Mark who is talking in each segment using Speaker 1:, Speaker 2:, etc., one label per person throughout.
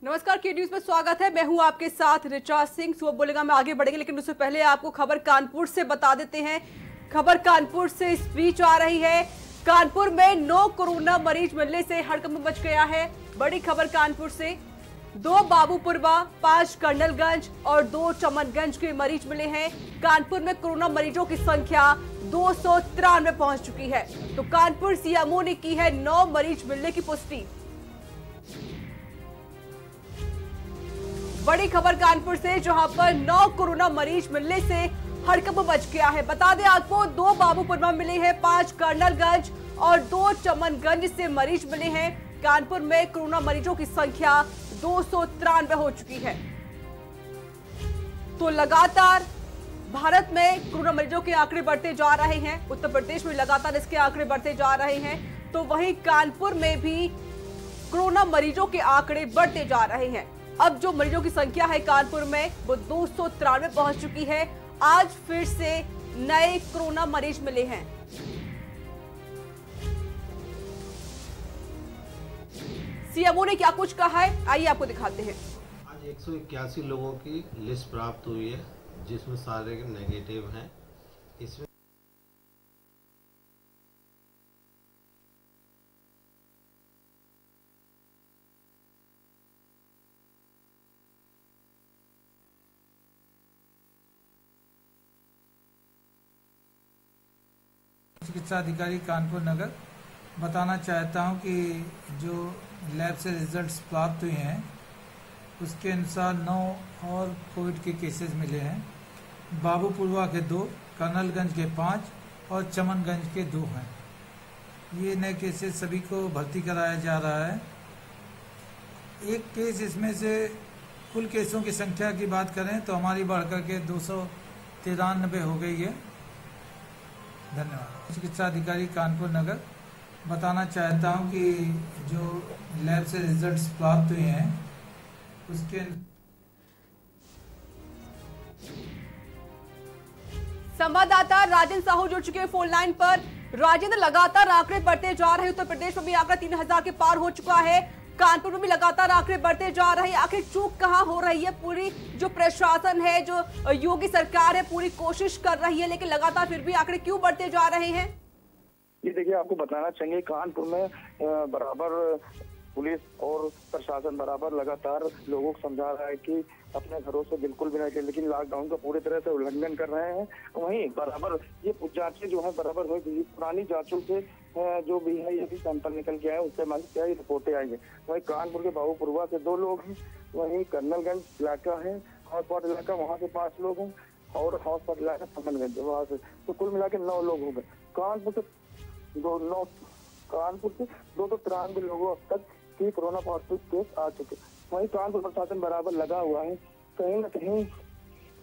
Speaker 1: नमस्कार, के न्यूज में स्वागत है। मैं हूं आपके साथ ऋचा सिंह। सुबह बोलेगा में आगे बढ़ेंगे, लेकिन उससे पहले आपको खबर कानपुर से बता देते हैं। खबर कानपुर से इस बीच आ रही है। कानपुर में 9 कोरोना मरीज मिलने से हड़कंप मच गया है। बड़ी खबर कानपुर से 2 बाबूपुरवा, 5 कर्नलगंज और 2 चमनगंज के मरीज मिले हैं। कानपुर में कोरोना मरीजों की संख्या 293 पहुंच चुकी है। तो कानपुर सीएमओ ने की है 9 मरीज मिलने की पुष्टि। बड़ी खबर कानपुर से, जहां पर 9 कोरोना मरीज मिलने से हड़कंप मच गया है। बता दें आपको, 2 बाबूपुरवा मिले हैं, 5 कर्नलगंज और 2 चमनगंज से मरीज मिले हैं। कानपुर में कोरोना मरीजों की संख्या 293 हो चुकी है। तो लगातार भारत में कोरोना मरीजों के आंकड़े बढ़ते जा रहे हैं। उत्तर प्रदेश में लगातार इसके आंकड़े बढ़ते जा रहे हैं, तो वहीं कानपुर में भी कोरोना मरीजों के आंकड़े बढ़ते जा रहे हैं। अब जो मरीजों की संख्या है कानपुर में वो 293 पहुंच चुकी है। आज फिर से नए कोरोना मरीज मिले हैं। सीएमओ ने क्या कुछ कहा है, आइए आपको दिखाते हैं।
Speaker 2: आज 181 लोगों की लिस्ट प्राप्त हुई है, जिसमें सारे नेगेटिव हैं। इसमें
Speaker 3: चिकित्सा अधिकारी कानपुर नगर बताना चाहता हूं कि जो लैब से रिजल्ट्स प्राप्त हुए हैं उसके अनुसार 9 और कोविड के केसेस मिले हैं। बाबूपुरवा के 2, कर्नलगंज के 5 और चमनगंज के 2 हैं। ये नए केसेस सभी को भर्ती कराया जा रहा है। एक केस इसमें से कुल केसों की संख्या की बात करें तो हमारी बढ़कर के 293 हो गई है। धन्यवाद। चिकित्सा अधिकारी कानपुर नगर बताना चाहता हूं कि जो लैब से रिजल्ट्स प्राप्त हुए हैं उसके
Speaker 1: संवाददाता राजेंद्र साहू जुड़ चुके हैं फोन लाइन पर। राजेंद्र, लगातार आंकड़े बढ़ते जा रहे हैं। उत्तर प्रदेश में भी आंकड़ा 3000 के पार हो चुका है। कानपुर में भी लगातार आंकड़े बढ़ते जा रहे हैं। आखिर चूक कहां हो रही है? पूरी जो प्रशासन है, जो योगी सरकार है, पूरी कोशिश कर रही है, लेकिन लगातार फिर भी आंकड़े क्यों बढ़ते जा रहे हैं?
Speaker 4: ये देखिए, आपको बताना चाहिए कानपुर में बराबर पुलिस और प्रशासन बराबर लगातार लोगों को समझा रहा है कि अपने घरों से बिल्कुल भी नहीं, लेकिन लॉकडाउन का पूरी तरह से उल्लंघन कर रहे हैं। वहीं बराबर ये जांचें जो है बराबर हुई, पुरानी जांचों से जो भी है ये भी सैंपल निकल के आए, उससे मालूम क्या रिपोर्टें आई है। वहीं कानपुर के बाबूपुरवा से 2 लोग हैं, वहीं कर्नलगंज इलाका है, हॉटस्पॉट इलाका, वहाँ से 5 लोग हैं और हॉटस्पॉट इलाका चमनगंज वहाँ से, तो कुल मिला के 9 लोग हो गए। कानपुर से 293 लोगों अब तक की कोरोना पॉजिटिव केस आ चुके। वहीं कानपुर प्रशासन बराबर लगा हुआ है। कहीं न कहीं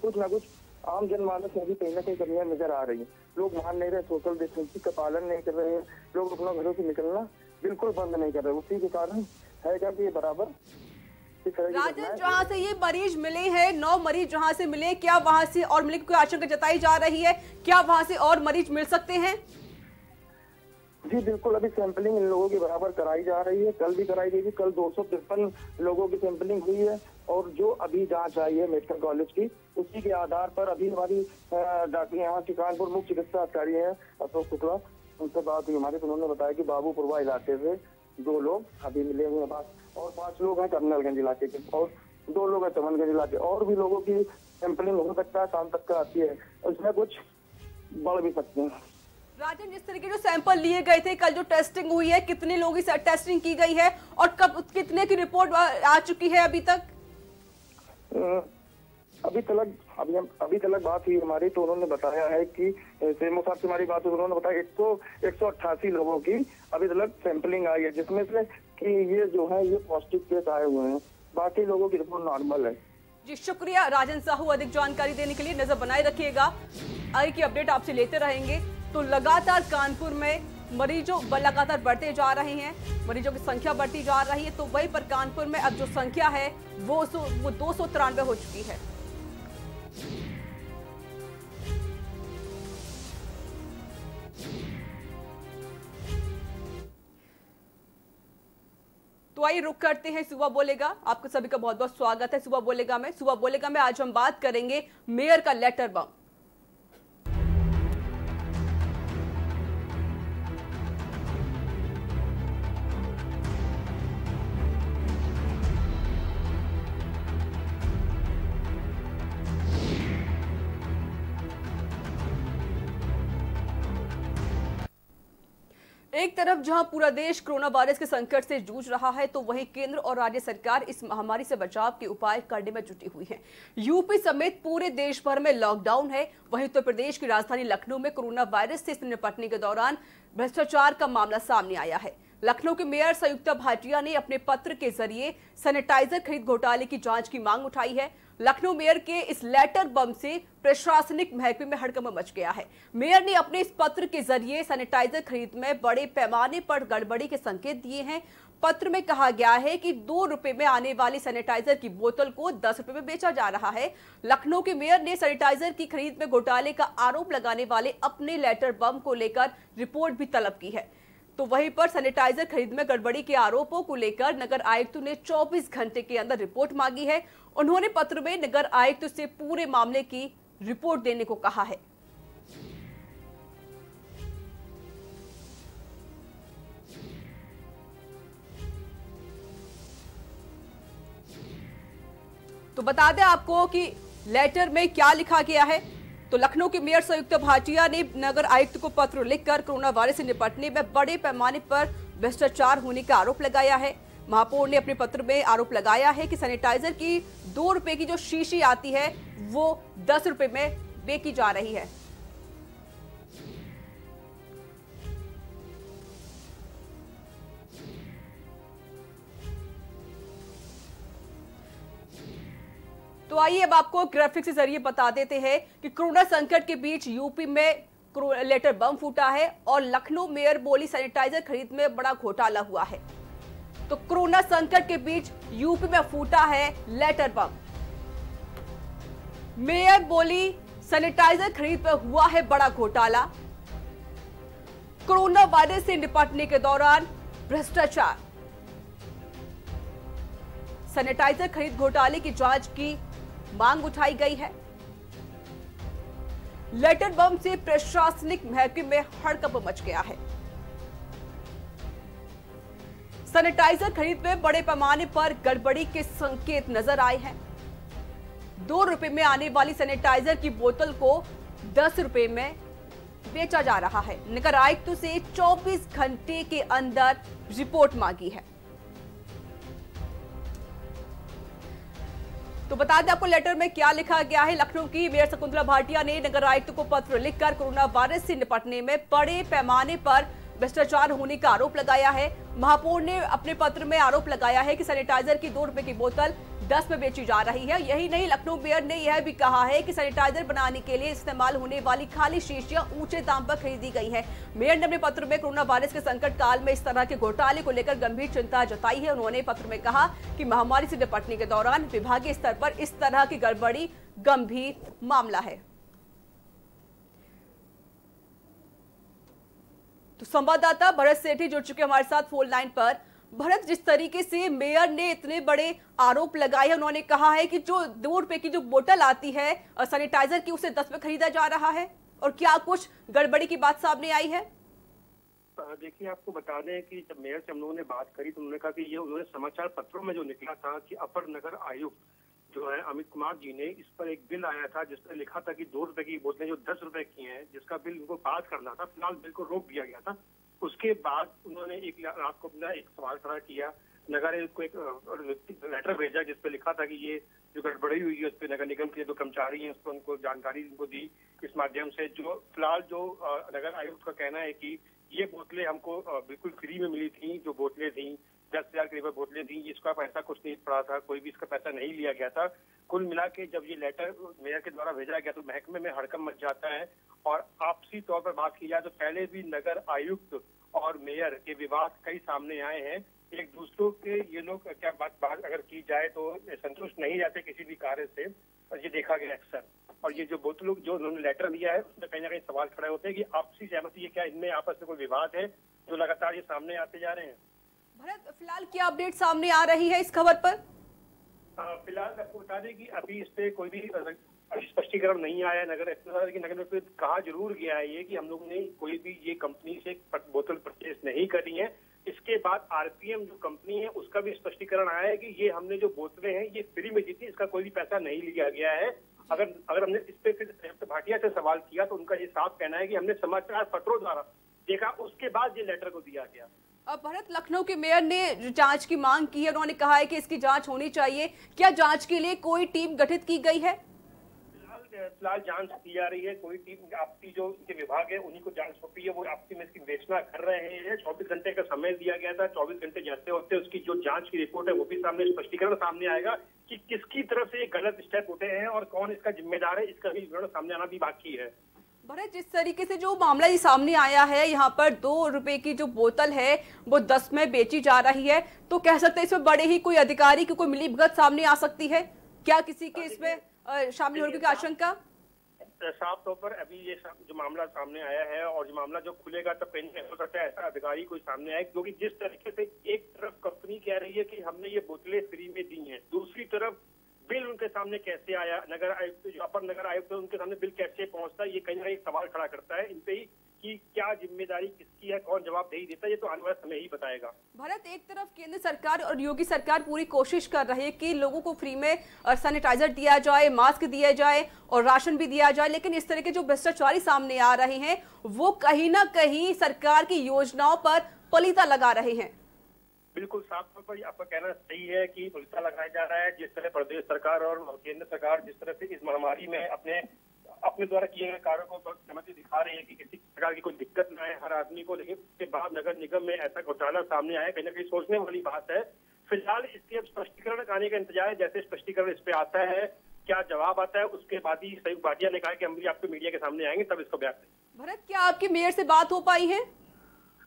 Speaker 4: कुछ न कुछ आम जनमानस में भी कहीं न कहीं कमियां नजर आ रही है। लोग मान नहीं रहे, सोशल डिस्टेंसिंग का पालन नहीं कर रहे हैं, लोग अपना घरों से निकलना बिल्कुल बंद नहीं कर रहे। उसी के कारण है क्या कि ये बराबर
Speaker 1: राजन, जहां से ये मरीज मिले हैं, 9 मरीज जहां से मिले, क्या वहां से और मिलने की आशंका जताई जा रही है? क्या वहां से और मरीज मिल सकते हैं?
Speaker 4: जी बिल्कुल, अभी सैंपलिंग इन लोगों की बराबर कराई जा रही है। कल भी कराई गई थी। कल 253 लोगों की सैंपलिंग हुई है और जो अभी जांच आई है मेडिकल कॉलेज की, उसी के आधार पर अभी हमारी डॉक्टर यहाँ की कानपुर मुख्य चिकित्सा अधिकारी हैं अशोक शुक्ला, उनसे बात हुई हमारी, तो उन्होंने बताया कि बाबूपुरवा इलाके से 2 लोग अभी मिले हुए हैं बात, और 5 लोग हैं कर्नलगंज इलाके के और 2 लोग हैं चमनगंज इलाके। और भी लोगों की सैंपलिंग हो सकता है शाम तक का आती है, उसमें कुछ बढ़ भी सकते हैं।
Speaker 1: राजन, जिस तरीके जो सैंपल लिए गए थे, कल जो टेस्टिंग हुई है, कितने लोगों की टेस्टिंग की गई है और कब कितने की रिपोर्ट आ चुकी है अभी तक?
Speaker 4: अभी तक बात हुई हमारी, तो उन्होंने बताया है कि सीएमओ साहब से हमारी बात हुई, उन्होंने बताया 188 लोगों की अभी तक सैंपलिंग आई है, जिसमें से कि ये जो है ये पॉजिटिव केस आए हुए हैं। बाकी लोगों की रिपोर्ट नॉर्मल है।
Speaker 1: जी शुक्रिया राजन साहू, अधिक जानकारी देने के लिए। नजर बनाए रखिएगा, आगे की अपडेट आपसे लेते रहेंगे। तो लगातार कानपुर में मरीजों लगातार बढ़ते जा रहे हैं, मरीजों की संख्या बढ़ती जा रही है। तो वहीं पर कानपुर में अब जो संख्या है वो 293 हो चुकी है। तो आइए रुक करते हैं सुबह बोलेगा। आपको सभी का बहुत बहुत स्वागत है सुबह बोलेगा में। सुबह बोलेगा में आज हम बात करेंगे मेयर का लेटर बम। एक तरफ जहां पूरा देश कोरोना वायरस के संकट से जूझ रहा है, तो वहीं केंद्र और राज्य सरकार इस महामारी से बचाव के उपाय करने में जुटी हुई है। यूपी समेत पूरे देश भर में लॉकडाउन है। वहीं उत्तर प्रदेश की राजधानी लखनऊ में कोरोना वायरस से निपटने के दौरान भ्रष्टाचार का मामला सामने आया है। लखनऊ के मेयर संयुक्ता भाटिया ने अपने पत्र के जरिए सैनिटाइजर खरीद घोटाले की जांच की मांग उठाई है। लखनऊ मेयर के इस लेटर बम से प्रशासनिक महकमे में हड़कंप मच गया है। मेयर ने अपने इस पत्र के जरिए सैनिटाइजर खरीद में बड़े पैमाने पर गड़बड़ी के संकेत दिए हैं। पत्र में कहा गया है कि 2 रुपए में आने वाली सैनिटाइजर की बोतल को 10 रुपए में बेचा जा रहा है। लखनऊ के मेयर ने सैनिटाइजर की खरीद में घोटाले का आरोप लगाने वाले अपने लेटर बम को लेकर रिपोर्ट भी तलब की है। तो वहीं पर सैनिटाइजर खरीद में गड़बड़ी के आरोपों को लेकर नगर आयुक्त ने 24 घंटे के अंदर रिपोर्ट मांगी है। उन्होंने पत्र में नगर आयुक्त से पूरे मामले की रिपोर्ट देने को कहा है। तो बता दें आपको कि लेटर में क्या लिखा गया है। तो लखनऊ के मेयर संयुक्ता भाटिया ने नगर आयुक्त को पत्र लिखकर कोरोना वायरस से निपटने में बड़े पैमाने पर भ्रष्टाचार होने का आरोप लगाया है। महापौर ने अपने पत्र में आरोप लगाया है कि सैनिटाइजर की 2 रुपए की जो शीशी आती है वो 10 रुपए में बेची जा रही है। तो आइए अब आपको ग्राफिक्स के जरिए बता देते हैं कि कोरोना संकट के बीच यूपी में लेटर बम फूटा है और लखनऊ मेयर बोली सैनिटाइजर खरीद में बड़ा घोटाला हुआ है। तो कोरोना संकट के बीच यूपी में फूटा है लेटर बम। मेयर बोली सैनिटाइजर खरीद में हुआ है बड़ा घोटाला। कोरोना वायरस से निपटने के दौरान भ्रष्टाचार। सैनिटाइजर खरीद घोटाले की जांच की मांग उठाई गई है। लेटर बम से प्रशासनिक महकमे में हड़कंप मच गया है। सैनिटाइजर खरीद में बड़े पैमाने पर गड़बड़ी के संकेत नजर आए हैं। 2 रुपए में आने वाली सैनिटाइजर की बोतल को 10 रुपए में बेचा जा रहा है। नगर आयुक्त से 24 घंटे के अंदर रिपोर्ट मांगी है। तो बता दें आपको लेटर में क्या लिखा गया है। लखनऊ की मेयर शकुंतला भाटिया ने नगर आयुक्त को पत्र लिखकर कोरोना वायरस से निपटने में बड़े पैमाने पर भ्रष्टाचार होने का आरोप लगाया है। महापौर ने अपने पत्र में आरोप लगाया है कि सैनिटाइजर की 2 रुपए की बोतल 10 में बेची जा रही है। यही नहीं, लखनऊ मेयर ने यह भी कहा है कि सैनिटाइजर बनाने के लिए इस्तेमाल होने वाली खाली शीशियां ऊंचे दाम पर खरीदी गई है। मेयर ने अपने पत्र में कोरोना वायरस के संकट काल में इस तरह के घोटाले को लेकर गंभीर चिंता जताई है। उन्होंने पत्र में कहा कि महामारी से निपटने के दौरान विभागीय स्तर पर इस तरह की गड़बड़ी गंभीर मामला है। तो संवाददाता भरत सेठी जुड़ चुके हमारे साथ फोन लाइन पर। भरत, जिस तरीके से मेयर ने इतने बड़े आरोप लगाए हैं, उन्होंने कहा है कि जो 2 रुपए की जो बोतल आती है सैनिटाइजर की उसे 10 में खरीदा जा रहा है, और क्या कुछ गड़बड़ी की बात सामने आई है?
Speaker 5: देखिए, आपको बता दें कि जब मेयर से हम लोगों ने बात करी तो उन्होंने कहा कि ये उन्होंने समाचार पत्रों में जो निकला था कि अपर नगर आयुक्त जो है अमित कुमार जी ने इस पर एक बिल आया था जिसमें लिखा था कि 2 रुपए की बोतलें जो 10 रुपए की हैं, जिसका बिल उनको पास करना था, फिलहाल बिल को रोक दिया गया था। उसके बाद उन्होंने एक रात को अपना एक सवाल खड़ा किया, नगर आयुक्त को एक लेटर भेजा जिसपे लिखा था कि ये जो गड़बड़ी हुई है उस पर नगर निगम के जो कर्मचारी हैं उस पर उनको जानकारी उनको दी। इस माध्यम से जो फिलहाल जो नगर आयुक्त का कहना है कि ये बोतलें हमको बिल्कुल फ्री में मिली थी। जो बोतलें थी 10,000 करीब बोतलें थी, इसका पैसा कुछ नहीं पड़ा था, कोई भी इसका पैसा नहीं लिया गया था। कुल मिला के जब ये लेटर मेयर के द्वारा भेजा गया तो महकमे में हड़कंप मच जाता है। और आपसी तौर पर बात की जाए तो पहले भी नगर आयुक्त और मेयर के विवाद कई सामने आए हैं। एक दूसरों के ये लोग क्या बात अगर की जाए तो संतुष्ट नहीं रहते किसी भी कार्य से, और ये देखा गया अक्सर। और ये जो बोतलों जो उन्होंने लेटर दिया है उसमें कहीं ना कहीं सवाल खड़े होते हैं कि आपसी सहमति, ये क्या इनमें आपस में कोई विवाद है जो लगातार ये सामने आते जा रहे हैं?
Speaker 1: भरत, फिलहाल क्या अपडेट सामने आ रही है इस खबर पर?
Speaker 5: फिलहाल आपको बता दें कि अभी इस पे कोई भी स्पष्टीकरण नहीं आया है नगर एक्सप्रेस, लेकिन नगर में कहा जरूर गया है ये कि हम लोगों ने कोई भी ये कंपनी से बोतल परचेज नहीं करी है। इसके बाद आरपीएम जो कंपनी है उसका भी स्पष्टीकरण आया है कि ये हमने जो बोतलें हैं ये फ्री में दी थी, इसका कोई भी पैसा नहीं लिया गया है। अगर हमने इस पे फिर संयुक्त भाटिया से सवाल किया तो उनका ये साफ कहना है कि हमने समाचार पत्रों द्वारा देखा, उसके बाद ये लेटर को दिया गया।
Speaker 1: अब भरत, लखनऊ के मेयर ने जांच की मांग की है, उन्होंने कहा है कि इसकी जांच होनी चाहिए। क्या जांच के लिए कोई टीम गठित की गई है?
Speaker 5: फिलहाल जांच की जा रही है। कोई टीम आपसी जो इनके विभाग है उन्हीं को जांच सौंपी है, वो आपसी में इसकी विवेचना कर रहे हैं। 24 घंटे का समय दिया गया था, 24 घंटे जैसे होते उसकी जो जांच की रिपोर्ट है वो भी सामने स्पष्टीकरण सामने आएगा कि किसकी तरफ से ये गलत स्टेप उठे हैं और कौन इसका जिम्मेदार है, इसका भी विवरण सामने आना भी बाकी है।
Speaker 1: भरत, जिस तरीके से जो मामला ये सामने आया है, यहाँ पर 2 रुपए की जो बोतल है वो 10 में बेची जा रही है, तो कह सकते हैं इसमें बड़े ही कोई अधिकारी की कोई मिलीभगत सामने आ सकती है? क्या किसी के इसमें शामिल होने की आशंका?
Speaker 5: साफ तौर पर अभी ये जो मामला सामने आया है और जो मामला जो खुलेगा तो कहीं हो सकता है ऐसा अधिकारी कोई सामने आए, क्योंकि जिस तरीके से एक तरफ कंपनी कह रही है कि हमने ये बोतलें फ्री में दी हैं, दूसरी तरफ बिल उनके सामने कैसे आया, नगर आयुक्त जो अपर नगर आयुक्त है उनके सामने बिल कैसे पहुंचता है, ये कहीं ना कहीं सवाल खड़ा करता है इन पे ही कि क्या जिम्मेदारी किसकी है, कौन जवाबदेही देता है, ये तो आने वाला समय ही बताएगा।
Speaker 1: भरत, एक तरफ केंद्र सरकार और योगी सरकार पूरी कोशिश कर रही है कि लोगों को फ्री में सैनिटाइजर दिया जाए, मास्क दिया जाए और राशन भी दिया जाए, लेकिन इस तरह के जो भ्रष्टाचारी सामने आ रहे हैं वो कहीं ना कहीं सरकार की योजनाओं पर पलीता लगा रहे हैं।
Speaker 5: बिल्कुल साफ तौर पर आपका कहना सही है कि पलीता लगाया जा रहा है। जिस तरह प्रदेश सरकार और केंद्र सरकार जिस तरह से इस महामारी में अपने द्वारा किए गए कार्यों को सहमति दिखा रही है कि किसी प्रकार की कोई दिक्कत न आए हर आदमी को, लेकिन उसके बाद नगर निगम में ऐसा घोटाला सामने आया, कहीं ना कहीं सोचने वाली बात है। फिलहाल इसके अब स्पष्टीकरण आने का इंतजार है। जैसे स्पष्टीकरण इस पे आता है, क्या जवाब आता है, उसके बाद ही संयुक्त भाटिया ने कहा कि हम भी आपको मीडिया के सामने आएंगे, तब इसको बयान देंगे।
Speaker 1: भरत, क्या आपकी मेयर से बात हो पाई है?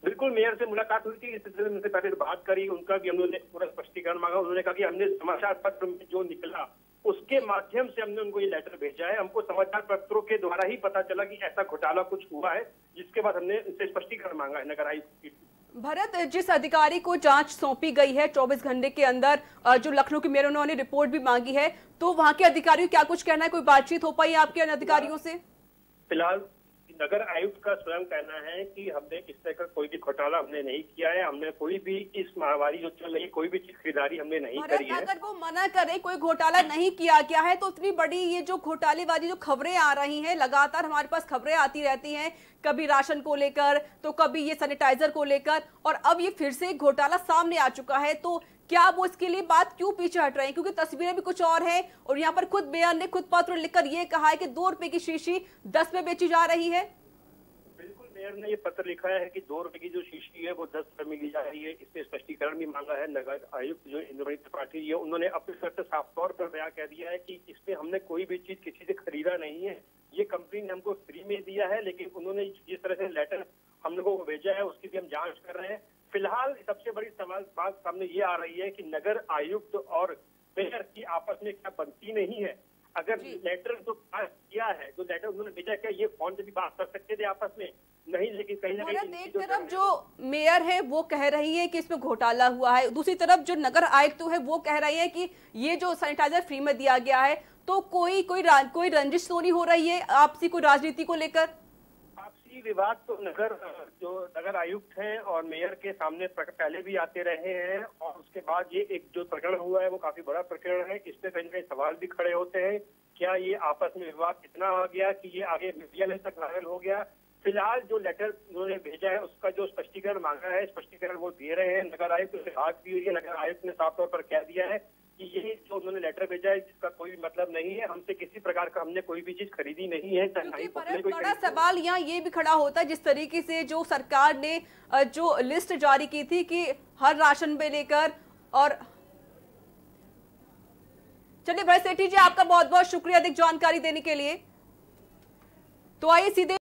Speaker 5: बिल्कुल, मेयर से मुलाकात हुई थी, इस सिलसिले में पहले बात करी, उनका भी हमने पूरा स्पष्टीकरण मांगा। उन्होंने कहा कि हमने समाचार पत्र में जो निकला उसके माध्यम से हमने उनको ये लेटर भेजा है, हमको समाचार पत्रों के द्वारा ही पता चला कि ऐसा घोटाला कुछ हुआ है, जिसके बाद हमने इनसे स्पष्टीकरण मांगा है नगर आयुक्त की।
Speaker 1: भरत, जिस अधिकारी को जांच सौंपी गई है 24 घंटे के अंदर, जो लखनऊ के मेयर उन्होंने रिपोर्ट भी मांगी है, तो वहां के अधिकारियों क्या कुछ कहना है? कोई बातचीत हो पाई आपके अधिकारियों से?
Speaker 5: फिलहाल नगर आयुक्त का स्वयं कहना है कि हमने इस तरह का कोई भी घोटाला हमने नहीं किया है, हमने कोई भी इस महामारी जो चल रही है कोई भी चीज खरीदारी हमने नहीं करी है।
Speaker 1: अगर वो मना करे कोई घोटाला नहीं किया गया है, तो इतनी बड़ी ये जो घोटालेबाजी जो खबरें आ रही हैं, लगातार हमारे पास खबरें आती रहती हैं, कभी राशन को लेकर तो कभी ये सैनिटाइजर को लेकर, और अब ये फिर से एक घोटाला सामने आ चुका है, तो क्या वो इसके लिए बात क्यों पीछे हट रहे हैं? क्योंकि तस्वीरें भी कुछ और हैं और यहाँ पर खुद मेयर ने खुद पत्र लिखकर ये कहा है कि 2 रुपए की शीशी 10 में बेची जा रही है।
Speaker 5: बिल्कुल, मेयर ने ये पत्र लिखा है कि 2 रुपए की जो शीशी है वो 10 रुपए में ली जा रही है। इससे स्पष्टीकरण भी मांगा है। नगर आयुक्त जो इंद्रमणि त्रिपाठी है उन्होंने अपने स्तर से साफ तौर पर बयान कह दिया है कि इसमें हमने कोई भी चीज किसी से खरीदा नहीं है, ये कंपनी ने हमको फ्री में दिया है, लेकिन उन्होंने जिस तरह से लेटर हम लोगों को भेजा है उसकी भी हम जांच कर रहे हैं। फिलहाल सबसे बड़ी बात सामने ये आ रही है कि नगर आयुक्त और मेयर की आपस में क्या बनती नहीं है। अगर लेटर जो पास किया है, जो लेटर उन्होंने भेजा, क्या ये फोन से भी बात कर सकते थे आपस में? नहीं, लेकिन कहीं ना कहीं
Speaker 1: एक तरफ जो मेयर है वो कह रही है कि इसमें घोटाला हुआ है, दूसरी तरफ जो नगर आयुक्त है वो कह रही है कि ये जो सैनिटाइजर फ्री में दिया गया है, तो कोई रंजिश तो नहीं हो रही है आपसी कोई राजनीति को लेकर?
Speaker 5: आपसी विवाद तो जो नगर आयुक्त हैं और मेयर के सामने पहले भी आते रहे हैं, और उसके बाद ये एक जो प्रकरण हुआ है वो काफी बड़ा प्रकरण है। इससे कहीं कहीं सवाल भी खड़े होते हैं, क्या ये आपस में विवाद इतना आ गया कि ये आगे मीडिया तक वायरल हो गया? फिलहाल जो लेटर उन्होंने भेजा है उसका जो स्पष्टीकरण मांगा है, स्पष्टीकरण वो दे रहे हैं। नगर आयुक्त से बात भी हुई है, नगर आयुक्त ने साफ तौर पर कह दिया है कि ये जो उन्होंने लेटर भेजा है इसका कोई मतलब नहीं है, हमसे किसी प्रकार का हमने कोई भी चीज खरीदी नहीं है।
Speaker 1: बड़ा सवाल यहाँ ये भी खड़ा होता है, जिस तरीके से जो सरकार ने जो लिस्ट जारी की थी कि हर राशन में लेकर, और चलिए भरत सेठी जी, आपका बहुत बहुत शुक्रिया अधिक जानकारी देने के लिए। तो आइए सीधे